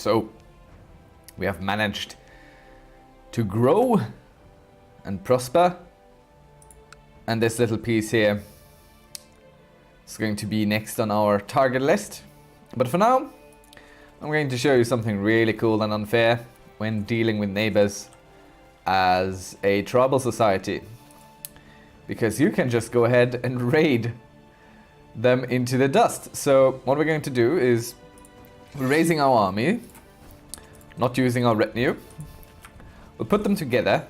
So we have managed to grow and prosper. And this little piece here is going to be next on our target list. But for now, I'm going to show you something really cool and unfair when dealing with neighbors as a tribal society. Because you can just go ahead and raid them into the dust. So what we're going to do is we're raising our army, not using our retinue. We'll put them together,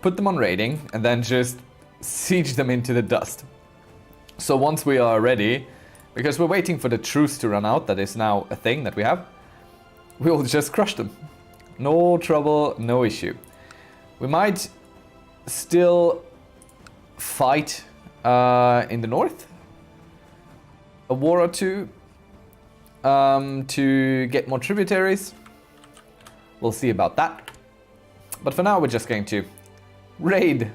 put them on raiding, and then just siege them into the dust. So once we are ready, because we're waiting for the truce to run out, that is now a thing that we have, we will just crush them. No trouble, no issue. We might still fight in the north a war or two to get more tributaries. We'll see about that. But for now, we're just going to raid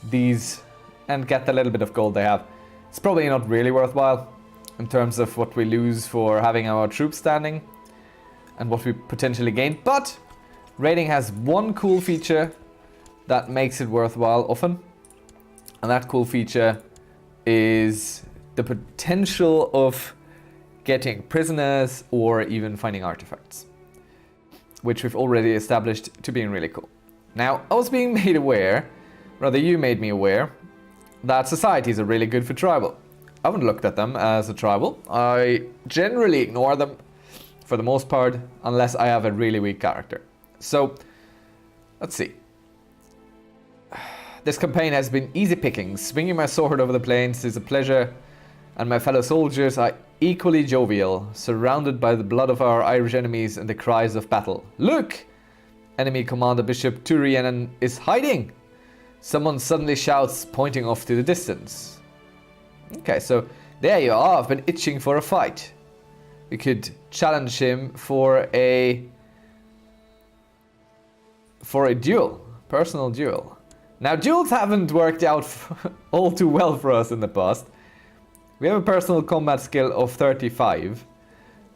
these and get the little bit of gold they have. It's probably not really worthwhile in terms of what we lose for having our troops standing and what we potentially gain. But raiding has one cool feature that makes it worthwhile often. And that cool feature is the potential of getting prisoners or even finding artifacts, which we've already established to being really cool. Now, I was being made aware, rather you made me aware, that societies are really good for tribal. I haven't looked at them as a tribal. I generally ignore them for the most part, unless I have a really weak character. So, let's see. This campaign has been easy pickings. Swinging my sword over the plains is a pleasure, and my fellow soldiers are equally jovial, surrounded by the blood of our Irish enemies and the cries of battle. Look! Enemy Commander Bishop Turianen is hiding! Someone suddenly shouts, pointing off to the distance. Okay, so there you are. I've been itching for a fight. We could challenge him for a duel, personal duel. Now, duels haven't worked out all too well for us in the past. We have a personal combat skill of 35,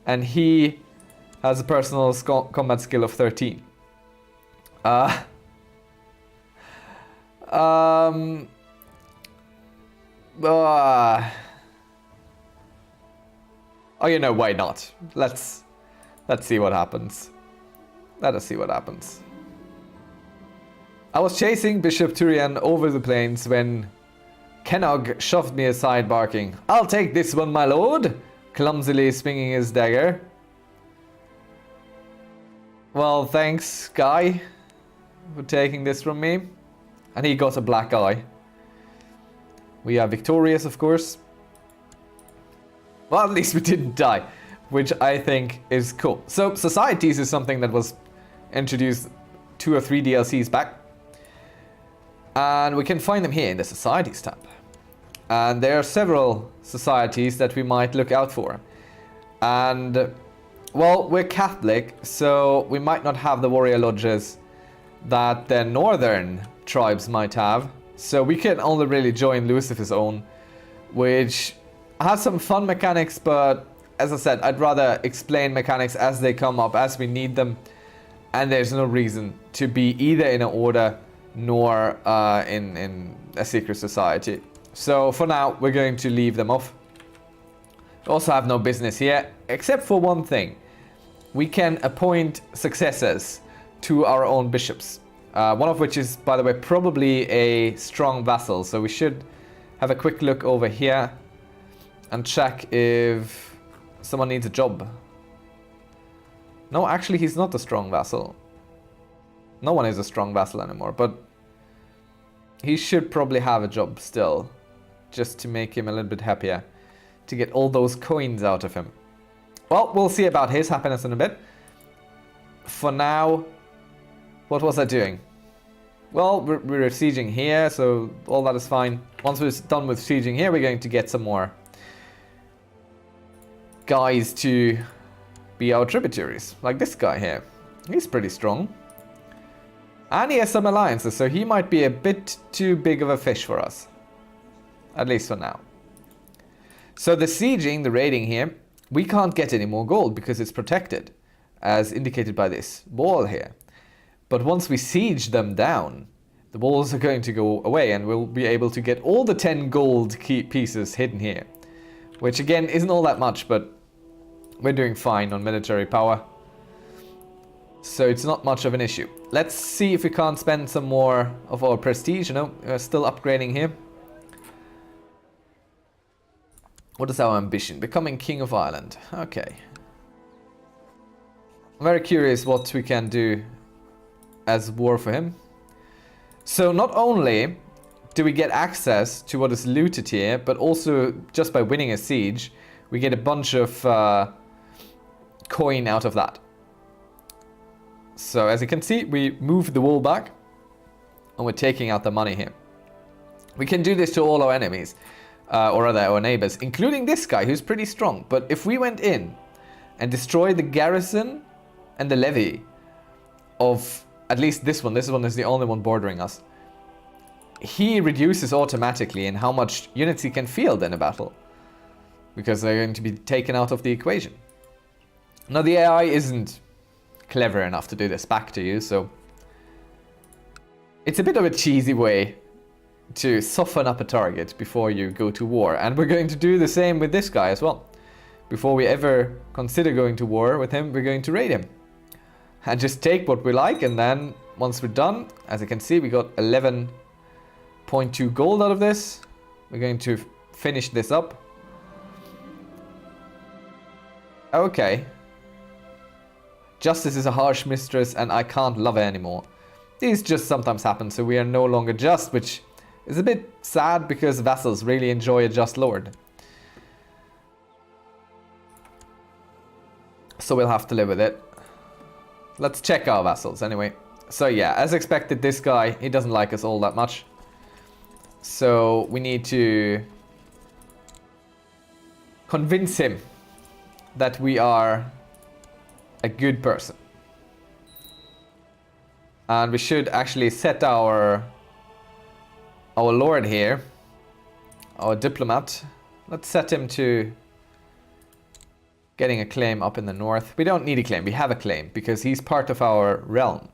and he has a personal combat skill of 13. Oh, you know, why not? Let's see what happens. Let us see what happens. I was chasing Bishop Turian over the plains when Kennog shoved me aside, barking, "I'll take this one, my lord," clumsily swinging his dagger. Well, thanks, guy, for taking this from me. And he got a black eye. We are victorious, of course. Well, at least we didn't die, which I think is cool. So, societies is something that was introduced 2 or 3 DLCs back. And we can find them here in the Societies tab. And there are several societies that we might look out for. And, well, we're Catholic, so we might not have the warrior lodges that the northern tribes might have. So we can only really join Lucifer's Own, which has some fun mechanics, but as I said, I'd rather explain mechanics as they come up, as we need them. And there's no reason to be either in an order nor in a secret society. So for now, we're going to leave them off. We also have no business here, except for one thing. We can appoint successors to our own bishops. One of which is, by the way, probably a strong vassal. So we should have a quick look over here and check if someone needs a job. No, actually, he's not a strong vassal. No one is a strong vassal anymore, but he should probably have a job still, just to make him a little bit happier, to get all those coins out of him. Well, we'll see about his happiness in a bit. For now, what was I doing? Well, we're sieging here, so all that is fine. Once we're done with sieging here, we're going to get some more guys to be our tributaries, like this guy here. He's pretty strong. And he has some alliances, so he might be a bit too big of a fish for us. At least for now. So the sieging, the raiding here, we can't get any more gold because it's protected, as indicated by this wall here. But once we siege them down, the walls are going to go away and we'll be able to get all the 10 gold key pieces hidden here. Which again isn't all that much, but we're doing fine on military power. So it's not much of an issue. Let's see if we can't spend some more of our prestige. You know, we're still upgrading here. What is our ambition? Becoming King of Ireland. Okay. I'm very curious what we can do as war for him. So not only do we get access to what is looted here, but also just by winning a siege, we get a bunch of coin out of that. So as you can see, we moved the wall back and we're taking out the money here. We can do this to all our enemies, or rather our neighbors, including this guy who's pretty strong. But if we went in and destroyed the garrison and the levy of at least this one is the only one bordering us, he reduces automatically in how much units he can field in a battle, because they're going to be taken out of the equation. Now the AI isn't clever enough to do this back to you, so it's a bit of a cheesy way to soften up a target before you go to war, and we're going to do the same with this guy as well. Before we ever consider going to war with him, we're going to raid him and just take what we like, and then once we're done, as you can see, we got 11.2 gold out of this. We're going to finish this up. Okay. Justice is a harsh mistress and I can't love her anymore. These just sometimes happen, so we are no longer just, which is a bit sad because vassals really enjoy a just lord. So we'll have to live with it. Let's check our vassals anyway. So yeah, as expected, this guy, he doesn't like us all that much. So we need to convince him that we are a good person. And we should actually set our lord here, our diplomat. Let's set him to getting a claim up in the north. We don't need a claim, we have a claim because he's part of our realm.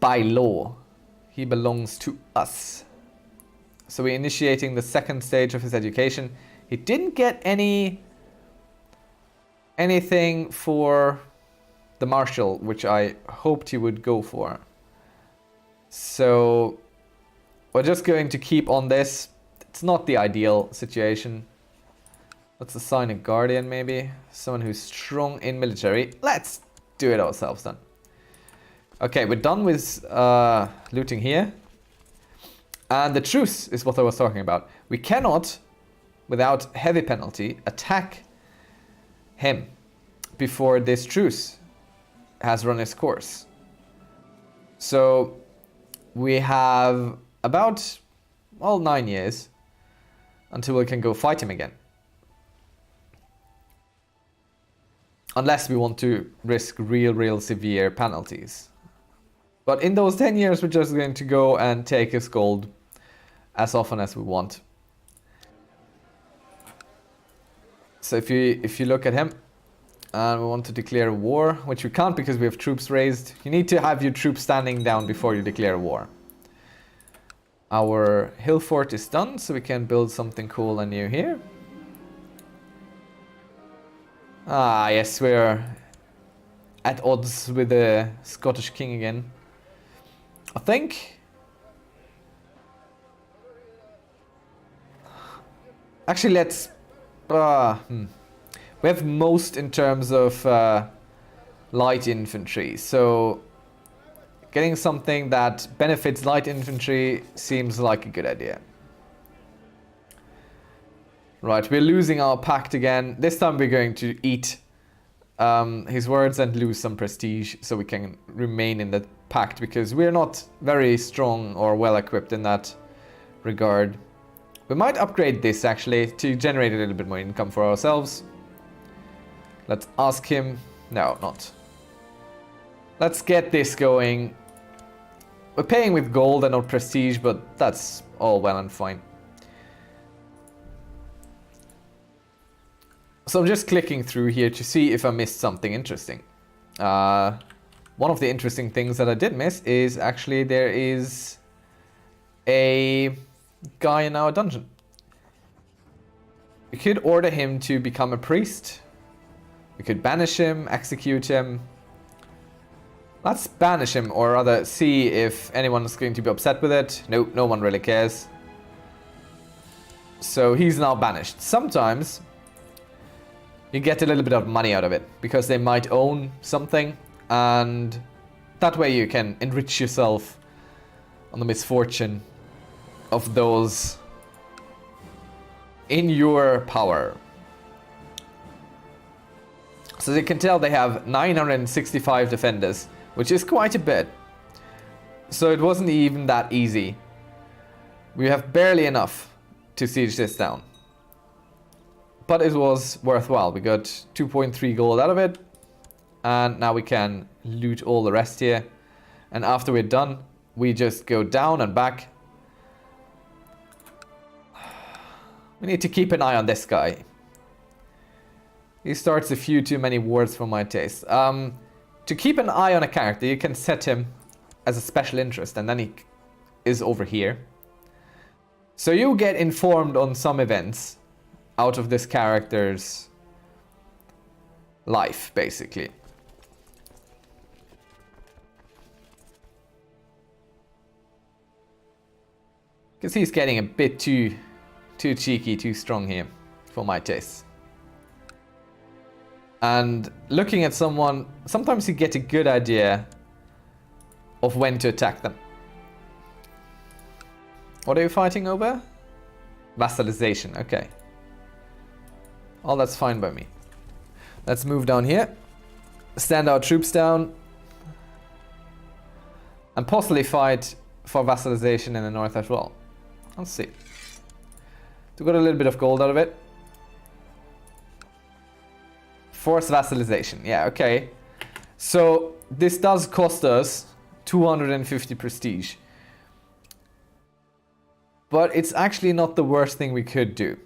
By law, he belongs to us. So we're initiating the second stage of his education. He didn't get anything for the marshal, which I hoped he would go for. So we're just going to keep on this. It's not the ideal situation. Let's assign a guardian maybe. Someone who's strong in military. Let's do it ourselves then. Okay, we're done with looting here. And the truce is what I was talking about. We cannot, without heavy penalty, attack him before this truce has run its course. So we have about, well, 9 years until we can go fight him again. Unless we want to risk real severe penalties. But in those 10 years, we're just going to go and take his gold as often as we want. So if you look at him, and we want to declare war, which we can't because we have troops raised. You need to have your troops standing down before you declare war. Our hill fort is done, so we can build something cool and new here. Ah, yes, we're at odds with the Scottish king again. I think. Actually, let's. We have most in terms of light infantry, so getting something that benefits light infantry seems like a good idea. Right, we're losing our pact again. This time we're going to eat his words and lose some prestige so we can remain in the pact, because we're not very strong or well equipped in that regard. We might upgrade this actually to generate a little bit more income for ourselves. Let's ask him. No, not. Let's get this going. We're paying with gold and not prestige, but that's all well and fine. So I'm just clicking through here to see if I missed something interesting. One of the interesting things that I did miss is actually there is a guy in our dungeon. We could order him to become a priest. We could banish him, execute him. Let's banish him, or rather see if anyone's going to be upset with it. No, no one really cares. So he's now banished. Sometimes you get a little bit of money out of it, because they might own something, and that way you can enrich yourself on the misfortune of those in your power. So you can tell they have 965 defenders, which is quite a bit. So it wasn't even that easy. We have barely enough to siege this down. But it was worthwhile. We got 2.3 gold out of it. And now we can loot all the rest here. And after we're done, we just go down and back. We need to keep an eye on this guy. He starts a few too many wars for my taste. To keep an eye on a character, you can set him as a special interest, and then he is over here. So you get informed on some events out of this character's life, basically. Because he's getting a bit too cheeky, too strong here for my taste. And looking at someone, sometimes you get a good idea of when to attack them. What are you fighting over? Vassalization, okay. Oh, that's fine by me. Let's move down here. Stand our troops down. And possibly fight for vassalization in the north as well. Let's see. We got a little bit of gold out of it. Force vassalization, yeah, okay. So this does cost us 250 prestige. But it's actually not the worst thing we could do.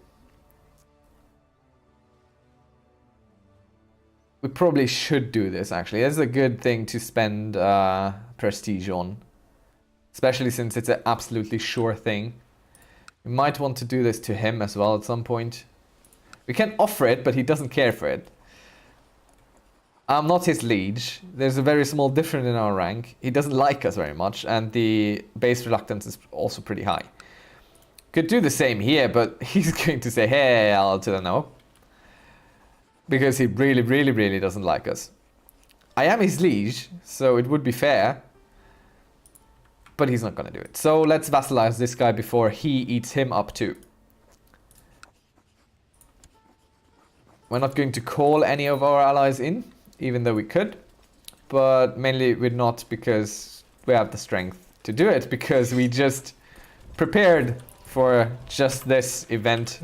We probably should do this, actually. It's a good thing to spend prestige on. Especially since it's an absolutely sure thing. We might want to do this to him as well at some point. We can offer it, but he doesn't care for it. I'm not his liege. There's a very small difference in our rank. He doesn't like us very much, and the base reluctance is also pretty high. Could do the same here, but he's going to say, hey, I'll tell no. Because he really, really, really doesn't like us. I am his liege, so it would be fair. But he's not going to do it. So let's vassalize this guy before he eats him up too. We're not going to call any of our allies in, even though we could. But mainly we're not, because we have the strength to do it, because we just prepared for just this event.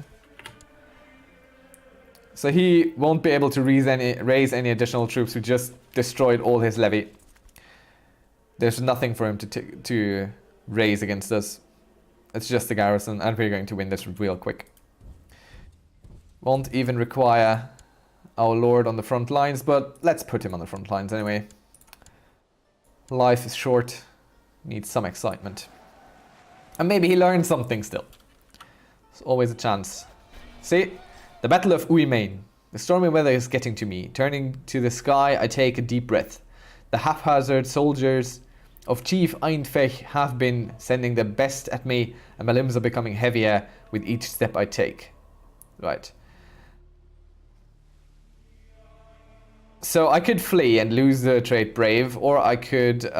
So he won't be able to raise any additional troops. We just destroyed all his levy. There's nothing for him to raise against us. It's just the garrison, and we're going to win this real quick. Won't even require our lord on the front lines, but let's put him on the front lines anyway. Life is short, needs some excitement. And maybe he learned something still. There's always a chance. See? The Battle of Uimain. The stormy weather is getting to me. Turning to the sky, I take a deep breath. The haphazard soldiers of Chief Eindfech have been sending their best at me, and my limbs are becoming heavier with each step I take. Right. So I could flee and lose the trait Brave, or I could get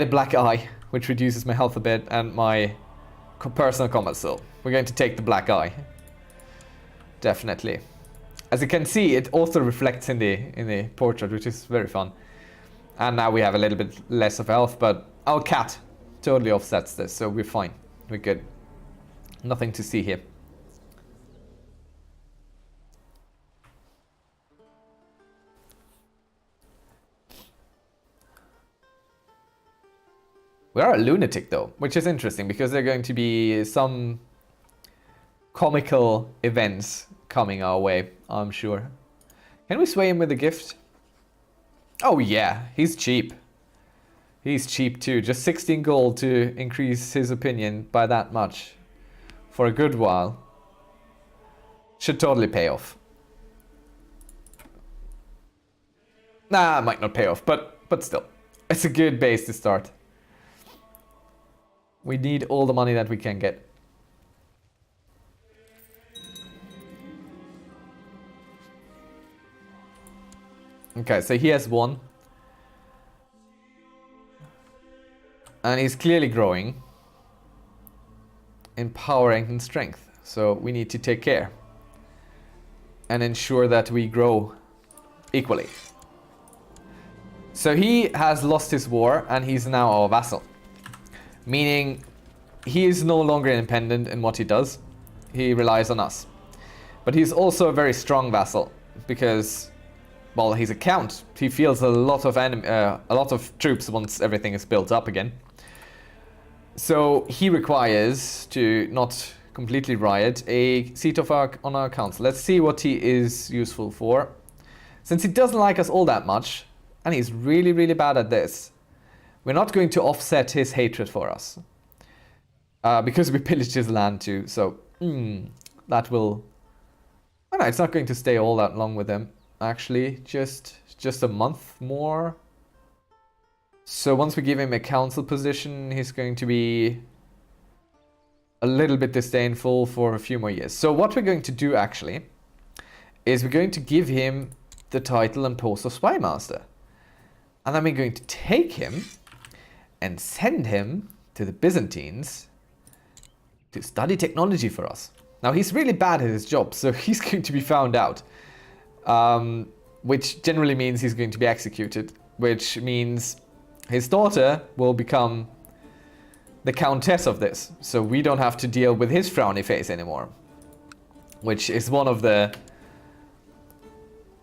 a black eye, which reduces my health a bit and my personal combat skill. We're going to take the black eye. Definitely. As you can see, it also reflects in the portrait, which is very fun. And now we have a little bit less of health, but our cat totally offsets this, so we're fine. We're good. Nothing to see here. We are a lunatic though, which is interesting because there are going to be some comical events coming our way, I'm sure. Can we sway him with a gift? Oh yeah, he's cheap. He's cheap too. Just 16 gold to increase his opinion by that much. For a good while. Should totally pay off. Nah, might not pay off, but still. It's a good base to start. We need all the money that we can get. Okay, so he has one. And he's clearly growing in power and in strength. So we need to take care and ensure that we grow equally. So he has lost his war and he's now our vassal. Meaning he is no longer independent in what he does. He relies on us. But he's also a very strong vassal because, well, he's a count. He feels a lot of troops once everything is built up again. So he requires, to not completely riot, a seat on our council. Let's see what he is useful for. Since he doesn't like us all that much, and he's really, really bad at this, we're not going to offset his hatred for us. Because we pillaged his land too, so that will... Oh no, it's not going to stay all that long with him. Actually, just a month more. So once we give him a council position, he's going to be a little bit disdainful for a few more years. So what we're going to do actually is we're going to give him the title and post of Spy Master. And then we're going to take him and send him to the Byzantines to study technology for us. Now he's really bad at his job, so he's going to be found out. Which generally means he's going to be executed, which means his daughter will become the countess of this, so we don't have to deal with his frowny face anymore, which is one of the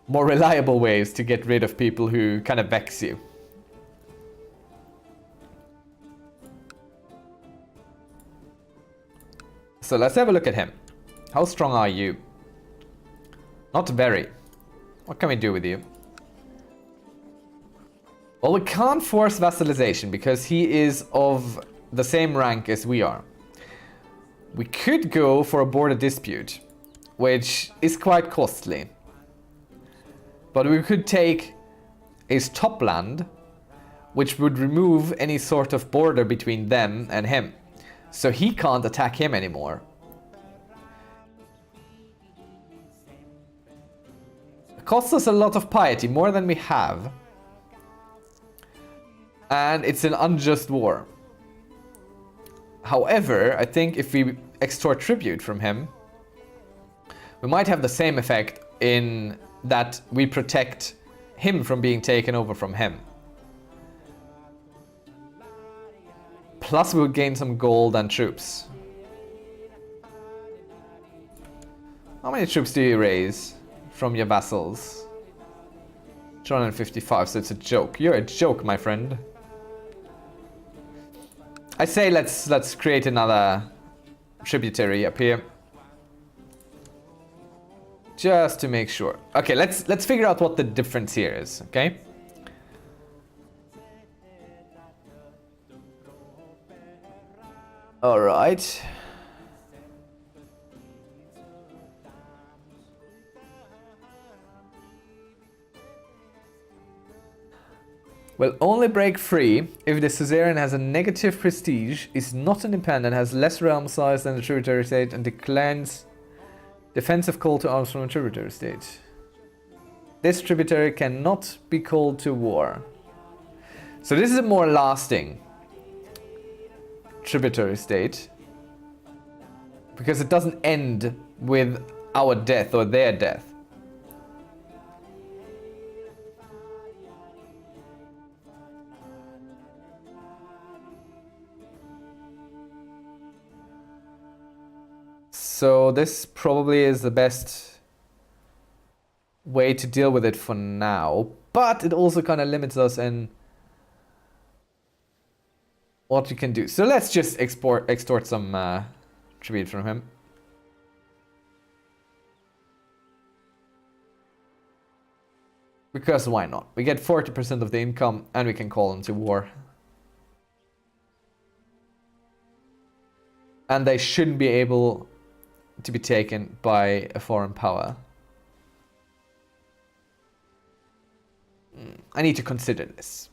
more reliable ways to get rid of people who kind of vex you. So let's have a look at him. How strong are you? Not very. What can we do with you? Well, we can't force vassalization because he is of the same rank as we are. We could go for a border dispute, which is quite costly. But we could take his top land, which would remove any sort of border between them and him. So he can't attack him anymore. It costs us a lot of piety, more than we have. And it's an unjust war. However, I think if we extort tribute from him, we might have the same effect in that we protect him from being taken over from him. Plus we'll gain some gold and troops. How many troops do you raise from your vassals? 255, so it's a joke. You're a joke, my friend. I say let's create another tributary up here. Just to make sure. Okay, let's figure out what the difference here is, okay? All right. Will only break free if the suzerain has a negative prestige, is not independent, has less realm size than the tributary state, and declines defensive call to arms from a tributary state. This tributary cannot be called to war. So this is a more lasting tributary state, because it doesn't end with our death or their death. So this probably is the best way to deal with it for now, but it also kind of limits us in what we can do. So let's just extort some tribute from him. Because why not? We get 40% of the income and we can call them to war. And they shouldn't be able to be taken by a foreign power. I need to consider this.